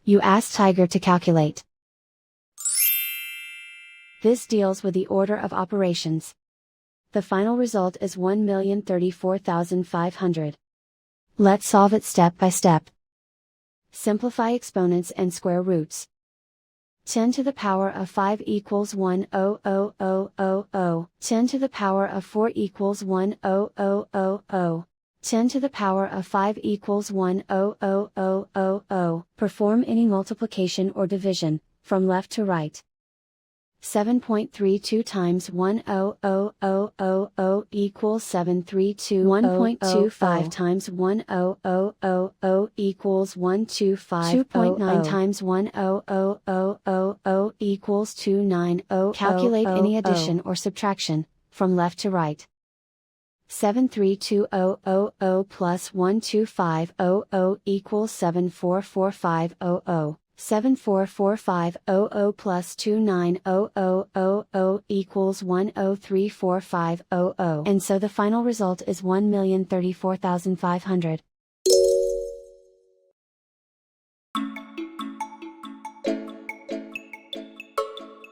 You ask Tiger to calculate. This deals with the order of operations. The final result is 1,034,500. Let's solve it step by step. Simplify exponents and square roots. 10 to the power of 5 equals 1,000,000. 10 to the power of 4 equals 1,000,000. 10 to the power of 5 equals 1,000,000. Perform any multiplication or division, from left to right. 7.32 times 1,000,000 equals 732. 1.25 times 1,000,000 equals 125. 2.9 times 1,000,000 equals 290. Calculate any addition or subtraction, from left to right. 732,000 plus 125,000 equals 744,500. 744,500 plus 290,000 equals 103,4500. And so the final result is 1,034,500.